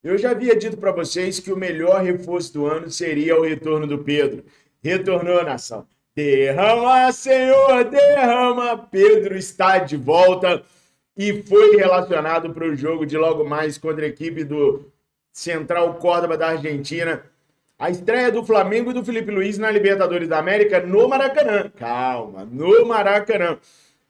Eu já havia dito para vocês que o melhor reforço do ano seria o retorno do Pedro. Retornou, nação. Derrama, Senhor, derrama. Pedro está de volta e foi relacionado para o jogo de logo mais contra a equipe do Central Córdoba da Argentina. A estreia do Flamengo e do Felipe Luiz na Libertadores da América no Maracanã. Calma, no Maracanã.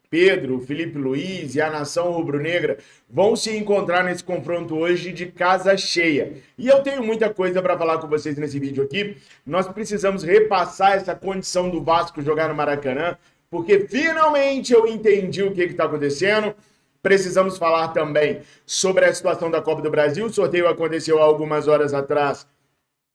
Pedro, Felipe Luiz e a nação rubro-negra vão se encontrar nesse confronto hoje de casa cheia. E eu tenho muita coisa para falar com vocês nesse vídeo aqui. Nós precisamos repassar essa condição do Vasco jogar no Maracanã, porque finalmente eu entendi o que está acontecendo. Precisamos falar também sobre a situação da Copa do Brasil. O sorteio aconteceu há algumas horas atrás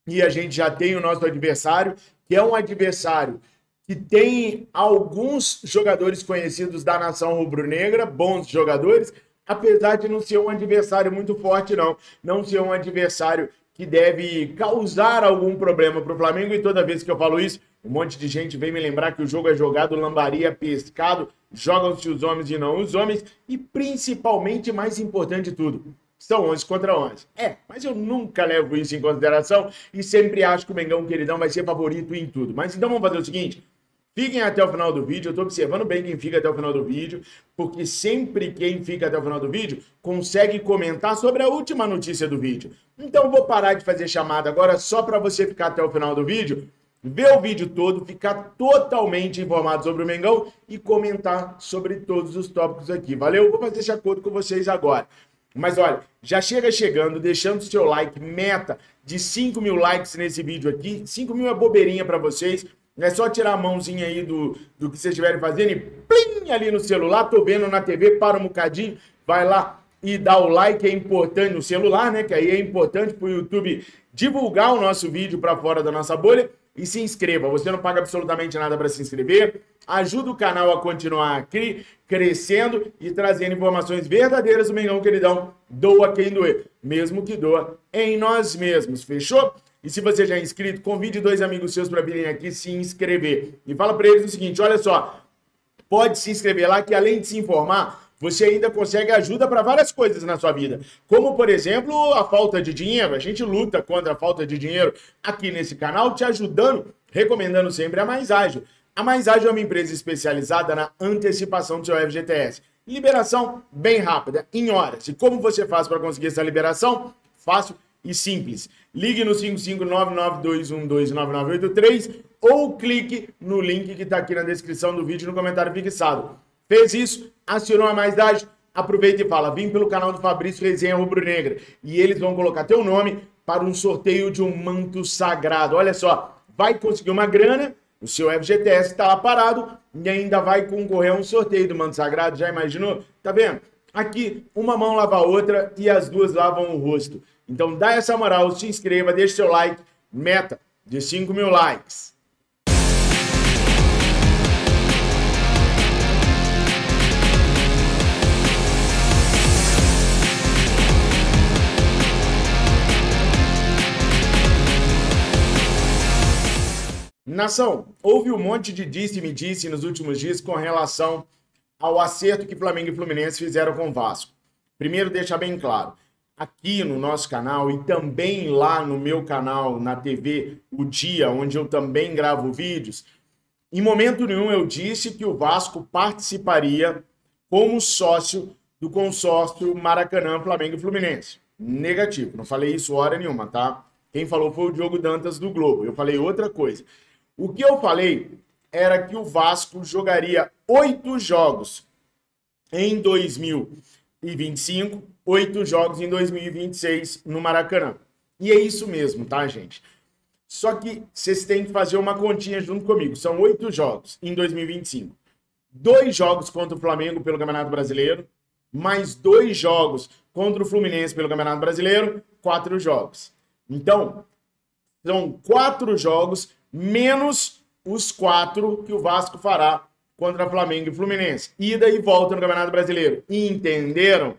e a gente já tem o nosso adversário, que é um adversário que tem alguns jogadores conhecidos da nação rubro-negra, bons jogadores, apesar de não ser um adversário muito forte, não ser um adversário que deve causar algum problema para o Flamengo. E toda vez que eu falo isso, um monte de gente vem me lembrar que o jogo é jogado lambaria, pescado, jogam-se os homens e não os homens, e principalmente, mais importante de tudo, são 11 contra 11. Mas eu nunca levo isso em consideração e sempre acho que o Mengão queridão vai ser favorito em tudo. Mas então vamos fazer o seguinte: fiquem até o final do vídeo. Eu estou observando bem quem fica até o final do vídeo, porque sempre quem fica até o final do vídeo consegue comentar sobre a última notícia do vídeo. Então eu vou parar de fazer chamada agora só para você ficar até o final do vídeo, ver o vídeo todo, ficar totalmente informado sobre o Mengão e comentar sobre todos os tópicos aqui. Valeu? Vou fazer esse acordo com vocês agora. Mas olha, já chega chegando, deixando o seu like, meta de 5 mil likes nesse vídeo aqui. 5 mil é bobeirinha para vocês. É só tirar a mãozinha aí do que vocês estiverem fazendo e plim, ali no celular. Tô vendo na TV, para um bocadinho, vai lá e dá o like, é importante no celular, né? Que aí é importante pro YouTube divulgar o nosso vídeo para fora da nossa bolha. E se inscreva, você não paga absolutamente nada para se inscrever. Ajuda o canal a continuar crescendo e trazendo informações verdadeiras do Mengão queridão. Doa quem doer, mesmo que doa em nós mesmos, fechou? E se você já é inscrito, convide 2 amigos seus para virem aqui se inscrever. E fala para eles o seguinte: olha só, pode se inscrever lá que além de se informar, você ainda consegue ajuda para várias coisas na sua vida. Como, por exemplo, a falta de dinheiro. A gente luta contra a falta de dinheiro aqui nesse canal, te ajudando, recomendando sempre a Mais Ágil. A Mais Ágil é uma empresa especializada na antecipação do seu FGTS. Liberação bem rápida, em horas. E como você faz para conseguir essa liberação? Fácil e simples. Ligue no 55992129983 ou clique no link que está aqui na descrição do vídeo no comentário fixado. Fez isso? Acionou a Mais Ágil? Aproveita e fala: vim pelo canal do Fabrício Resenha Rubro Negra. E eles vão colocar teu nome para um sorteio de um manto sagrado. Olha só, vai conseguir uma grana, o seu FGTS está lá parado e ainda vai concorrer a um sorteio do manto sagrado. Já imaginou? Tá vendo? Aqui, uma mão lava a outra e as duas lavam o rosto. Então dá essa moral, se inscreva, deixe seu like, meta de 5 mil likes. Nação, houve um monte de disse-me-disse nos últimos dias com relação ao acerto que Flamengo e Fluminense fizeram com o Vasco. Primeiro, deixar bem claro, aqui no nosso canal e também lá no meu canal na TV O Dia, onde eu também gravo vídeos, em momento nenhum eu disse que o Vasco participaria como sócio do consórcio Maracanã, Flamengo e Fluminense. Negativo, não falei isso hora nenhuma, tá? Quem falou foi o Diogo Dantas do Globo, eu falei outra coisa. O que eu falei era que o Vasco jogaria 8 jogos em 2025, 8 jogos em 2026 no Maracanã. E é isso mesmo, tá, gente? Só que vocês têm que fazer uma continha junto comigo. São 8 jogos em 2025. 2 jogos contra o Flamengo pelo Campeonato Brasileiro, mais 2 jogos contra o Fluminense pelo Campeonato Brasileiro, 4 jogos. Então, São 4 jogos, menos os 4 que o Vasco fará contra Flamengo e Fluminense. Ida e volta no Campeonato Brasileiro. Entenderam?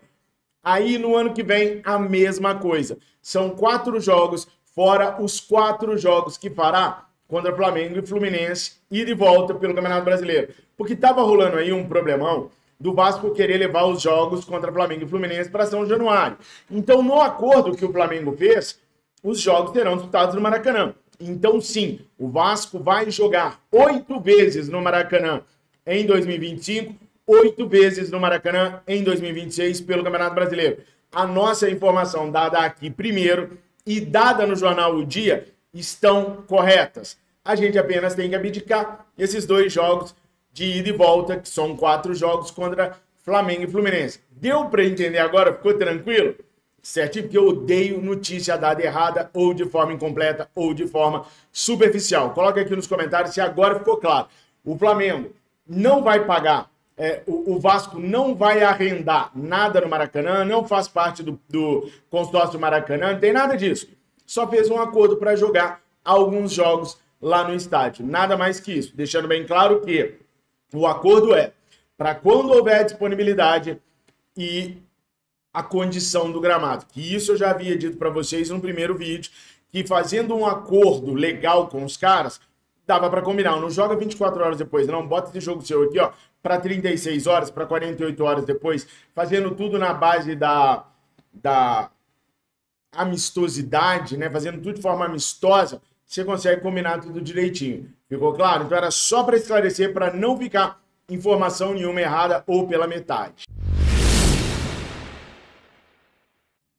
Aí no ano que vem, a mesma coisa. São 4 jogos, fora os 4 jogos que fará contra Flamengo e Fluminense, ida e volta pelo Campeonato Brasileiro. Porque estava rolando aí um problemão do Vasco querer levar os jogos contra Flamengo e Fluminense para São Januário. Então, no acordo que o Flamengo fez, os jogos serão disputados no Maracanã. Então, sim, o Vasco vai jogar 8 vezes no Maracanã em 2025, 8 vezes no Maracanã em 2026 pelo Campeonato Brasileiro. A nossa informação dada aqui primeiro e dada no jornal O Dia estão corretas. A gente apenas tem que abdicar esses 2 jogos de ida e volta, que são 4 jogos contra Flamengo e Fluminense. Deu para entender agora? Ficou tranquilo? Certinho? Porque eu odeio notícia dada errada, ou de forma incompleta, ou de forma superficial. Coloca aqui nos comentários se agora ficou claro. O Flamengo não vai pagar, o Vasco não vai arrendar nada no Maracanã, não faz parte do consórcio do Maracanã, não tem nada disso. Só fez um acordo para jogar alguns jogos lá no estádio. Nada mais que isso. Deixando bem claro que o acordo é para quando houver disponibilidade e a condição do gramado. Que isso eu já havia dito para vocês no primeiro vídeo, que fazendo um acordo legal com os caras, dava para combinar. Não joga 24 horas depois, não. Bota esse jogo seu aqui, ó, para 36 horas, para 48 horas depois, fazendo tudo na base da amistosidade, né? Fazendo tudo de forma amistosa, você consegue combinar tudo direitinho. Ficou claro? Então era só para esclarecer, para não ficar informação nenhuma errada ou pela metade.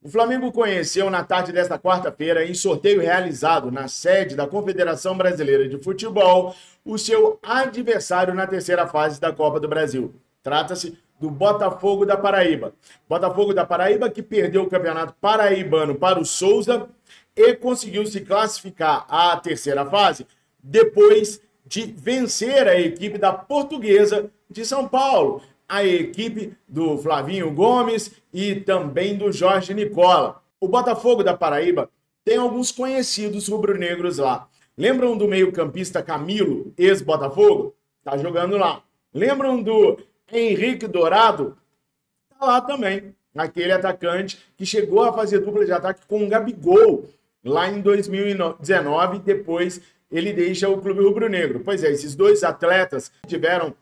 O Flamengo conheceu na tarde desta quarta-feira, em sorteio realizado na sede da Confederação Brasileira de Futebol, o seu adversário na terceira fase da Copa do Brasil. Trata-se do Botafogo da Paraíba. Botafogo da Paraíba que perdeu o Campeonato Paraibano para o Souza e conseguiu se classificar à terceira fase depois de vencer a equipe da Portuguesa de São Paulo, a equipe do Flavinho Gomes e também do Jorge Nicola. O Botafogo da Paraíba tem alguns conhecidos rubro-negros lá. Lembram do meio-campista Camilo, ex-Botafogo? Tá jogando lá. Lembram do Henrique Dourado? Tá lá também. Aquele atacante que chegou a fazer dupla de ataque com o Gabigol lá em 2019, depois ele deixa o clube rubro-negro. Pois é, esses 2 atletas tiveram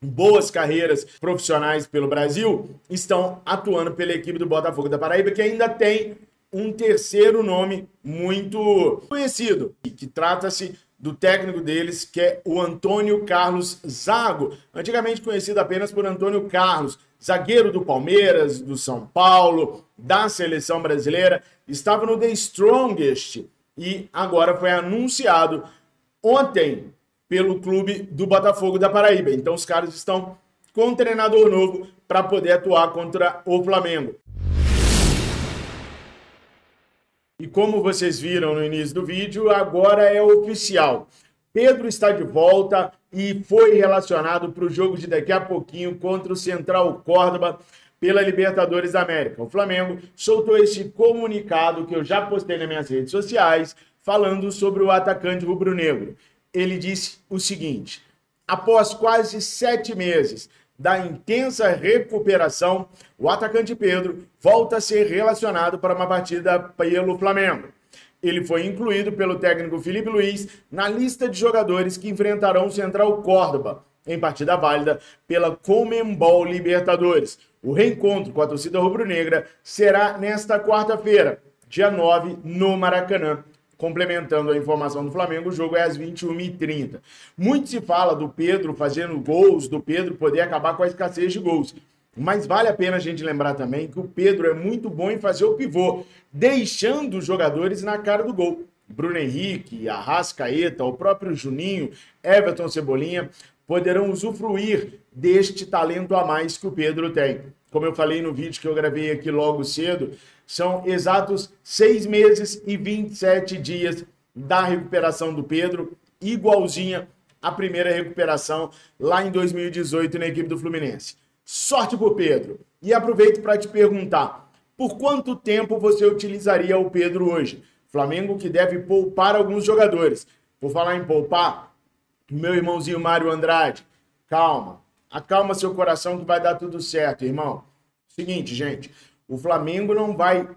boas carreiras profissionais pelo Brasil, estão atuando pela equipe do Botafogo da Paraíba, que ainda tem um terceiro nome muito conhecido, que trata-se do técnico deles, que é o Antônio Carlos Zago, antigamente conhecido apenas por Antônio Carlos, zagueiro do Palmeiras, do São Paulo, da seleção brasileira, estava no The Strongest e agora foi anunciado ontem pelo clube do Botafogo da Paraíba. Então os caras estão com um treinador novo para poder atuar contra o Flamengo. E como vocês viram no início do vídeo, agora é oficial. Pedro está de volta e foi relacionado para o jogo de daqui a pouquinho contra o Central Córdoba pela Libertadores da América. O Flamengo soltou este comunicado que eu já postei nas minhas redes sociais, falando sobre o atacante rubro-negro. Ele disse o seguinte: após quase 7 meses da intensa recuperação, o atacante Pedro volta a ser relacionado para uma partida pelo Flamengo. Ele foi incluído pelo técnico Felipe Luiz na lista de jogadores que enfrentarão o Central Córdoba em partida válida pela Conmebol Libertadores. O reencontro com a torcida rubro-negra será nesta quarta-feira, dia 9, no Maracanã. Complementando a informação do Flamengo, o jogo é às 21h30. Muito se fala do Pedro fazendo gols, do Pedro poder acabar com a escassez de gols. Mas vale a pena a gente lembrar também que o Pedro é muito bom em fazer o pivô, deixando os jogadores na cara do gol. Bruno Henrique, Arrascaeta, o próprio Juninho, Everton Cebolinha poderão usufruir deste talento a mais que o Pedro tem. Como eu falei no vídeo que eu gravei aqui logo cedo, são exatos 6 meses e 27 dias da recuperação do Pedro, igualzinha à primeira recuperação lá em 2018 na equipe do Fluminense. Sorte pro Pedro. E aproveito para te perguntar, por quanto tempo você utilizaria o Pedro hoje? Flamengo que deve poupar alguns jogadores. Vou falar em poupar, meu irmãozinho Mário Andrade, calma. Acalma seu coração que vai dar tudo certo, irmão. Seguinte, gente, o Flamengo não vai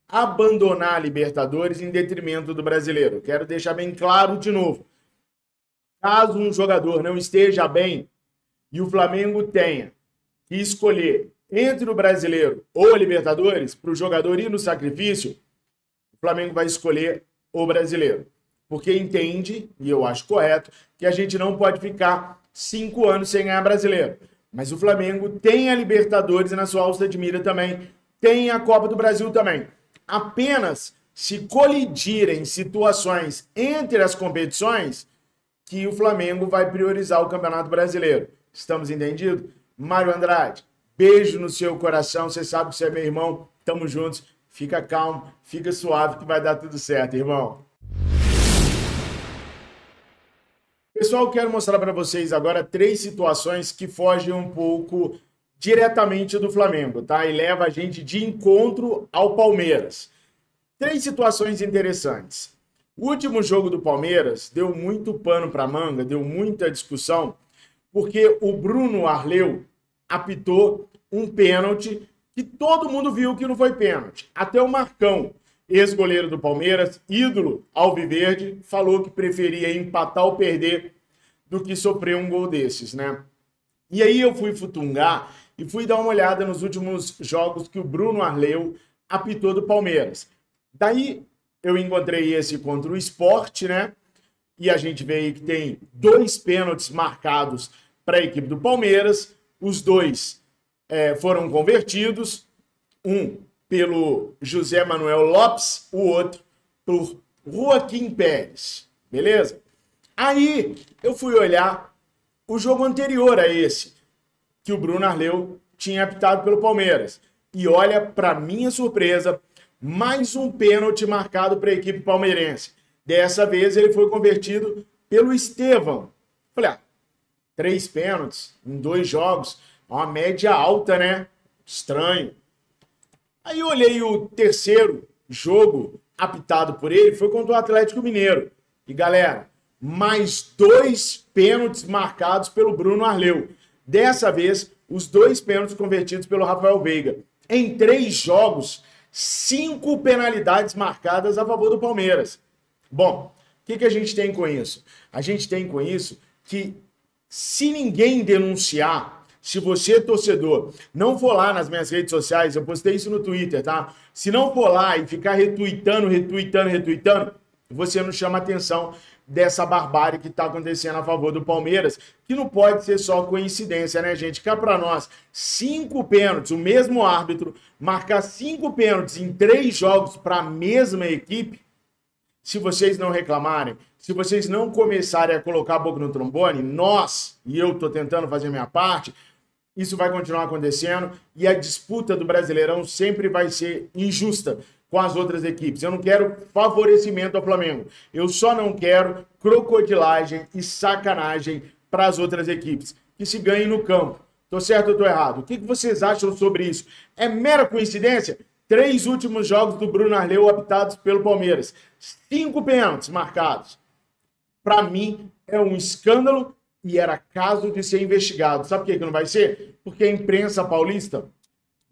abandonar a Libertadores em detrimento do brasileiro. Quero deixar bem claro de novo. Caso um jogador não esteja bem e o Flamengo tenha que escolher entre o brasileiro ou a Libertadores, para o jogador ir no sacrifício, o Flamengo vai escolher o brasileiro. Porque entende, e eu acho correto, que a gente não pode ficar 5 anos sem ganhar brasileiro. Mas o Flamengo tem a Libertadores na sua alça de mira também, tem a Copa do Brasil também. Apenas se colidirem situações entre as competições que o Flamengo vai priorizar o Campeonato Brasileiro. Estamos entendidos? Mário Andrade, beijo no seu coração, você sabe que você é meu irmão, tamo juntos, fica calmo, fica suave que vai dar tudo certo, irmão. Pessoal, quero mostrar para vocês agora 3 situações que fogem um pouco diretamente do Flamengo, tá? E leva a gente de encontro ao Palmeiras. 3 situações interessantes. O último jogo do Palmeiras deu muito pano para manga, deu muita discussão, porque o Bruno Arleu apitou um pênalti que todo mundo viu que não foi pênalti. Até o Marcão, ex-goleiro do Palmeiras, ídolo alviverde, falou que preferia empatar ou perder do que sofrer um gol desses, né? E aí eu fui futungar e fui dar uma olhada nos últimos jogos que o Bruno Arleu apitou do Palmeiras. Daí eu encontrei esse contra o Sport, né? E a gente vê aí que tem 2 pênaltis marcados para a equipe do Palmeiras. Os 2 foram convertidos. Um pelo José Manuel Lopes, o outro por Joaquim Pérez. Beleza? Aí eu fui olhar o jogo anterior a esse, que o Bruno Arleu tinha apitado pelo Palmeiras. E olha, para minha surpresa, mais um pênalti marcado para a equipe palmeirense. Dessa vez ele foi convertido pelo Estevão. Falei, 3 pênaltis em 2 jogos, uma média alta, né? Estranho. Aí eu olhei o terceiro jogo apitado por ele, foi contra o Atlético Mineiro. E galera, mais 2 pênaltis marcados pelo Bruno Arleu. Dessa vez, os 2 pênaltis convertidos pelo Rafael Veiga. Em 3 jogos, 5 penalidades marcadas a favor do Palmeiras. Bom, o que a gente tem com isso? A gente tem com isso que se ninguém denunciar, se você, torcedor, não for lá nas minhas redes sociais, eu postei isso no Twitter, tá? Se não for lá e ficar retuitando, você não chama atenção dessa barbárie que está acontecendo a favor do Palmeiras, que não pode ser só coincidência, né, gente? Cá para nós, 5 pênaltis, o mesmo árbitro, marcar 5 pênaltis em 3 jogos para a mesma equipe, se vocês não reclamarem, se vocês não começarem a colocar a boca no trombone, nós, e eu estou tentando fazer a minha parte, isso vai continuar acontecendo e a disputa do Brasileirão sempre vai ser injusta com as outras equipes. Eu não quero favorecimento ao Flamengo. Eu só não quero crocodilagem e sacanagem para as outras equipes. Que se ganhem no campo. Tô certo ou tô errado? O que vocês acham sobre isso? É mera coincidência? 3 últimos jogos do Bruno Arleu apitados pelo Palmeiras. 5 pênaltis marcados. Para mim, é um escândalo e era caso de ser investigado. Sabe por que não vai ser? Porque a imprensa paulista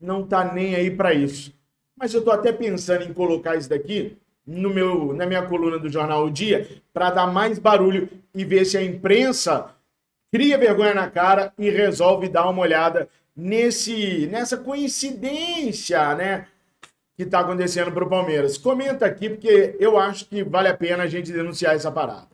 não tá nem aí para isso. Mas eu tô até pensando em colocar isso daqui na minha coluna do Jornal O Dia para dar mais barulho e ver se a imprensa cria vergonha na cara e resolve dar uma olhada nessa coincidência, né, que tá acontecendo pro Palmeiras. Comenta aqui porque eu acho que vale a pena a gente denunciar essa parada.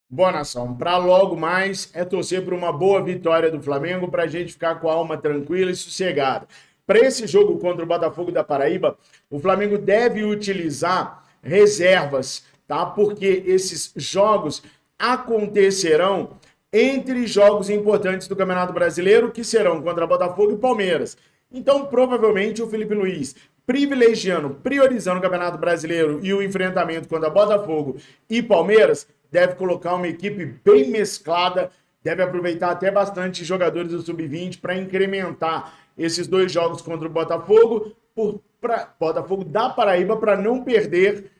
Boa, nação, para logo mais é torcer por uma boa vitória do Flamengo para a gente ficar com a alma tranquila e sossegada. Para esse jogo contra o Botafogo da Paraíba, o Flamengo deve utilizar reservas, tá? Porque esses jogos acontecerão entre jogos importantes do Campeonato Brasileiro, que serão contra Botafogo e Palmeiras. Então, provavelmente, o Felipe Luiz, priorizando o Campeonato Brasileiro e o enfrentamento contra Botafogo e Palmeiras, deve colocar uma equipe bem mesclada, deve aproveitar até bastante jogadores do Sub-20 para incrementar esses 2 jogos contra o Botafogo, por Botafogo da Paraíba para não perder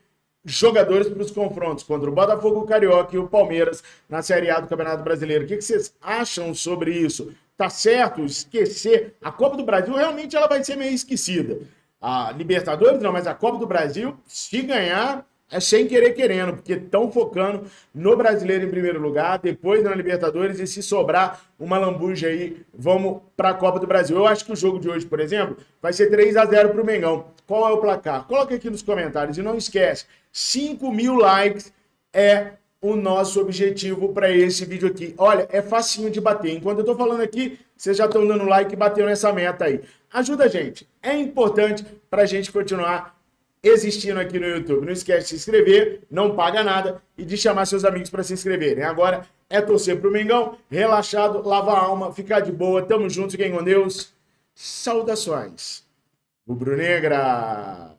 jogadores para os confrontos contra o Botafogo, o Carioca e o Palmeiras na Série A do Campeonato Brasileiro. O que vocês acham sobre isso? Tá certo esquecer? A Copa do Brasil realmente ela vai ser meio esquecida. A Libertadores não, mas a Copa do Brasil, se ganhar, é sem querer querendo, porque estão focando no Brasileiro em primeiro lugar, depois na Libertadores, e se sobrar uma lambuja aí, vamos para a Copa do Brasil. Eu acho que o jogo de hoje, por exemplo, vai ser 3-0 para o Mengão. Qual é o placar? Coloca aqui nos comentários e não esquece, 5.000 likes é o nosso objetivo para esse vídeo aqui. Olha, é facinho de bater. Enquanto eu tô falando aqui, vocês já estão dando like e batendo essa meta aí. Ajuda a gente. É importante para a gente continuar existindo aqui no YouTube. Não esquece de se inscrever, não paga nada, e de chamar seus amigos para se inscreverem. Agora é torcer pro Mengão, relaxado, lavar a alma, ficar de boa. Tamo junto, fiquem com Deus. Saudações. Rubro-negra.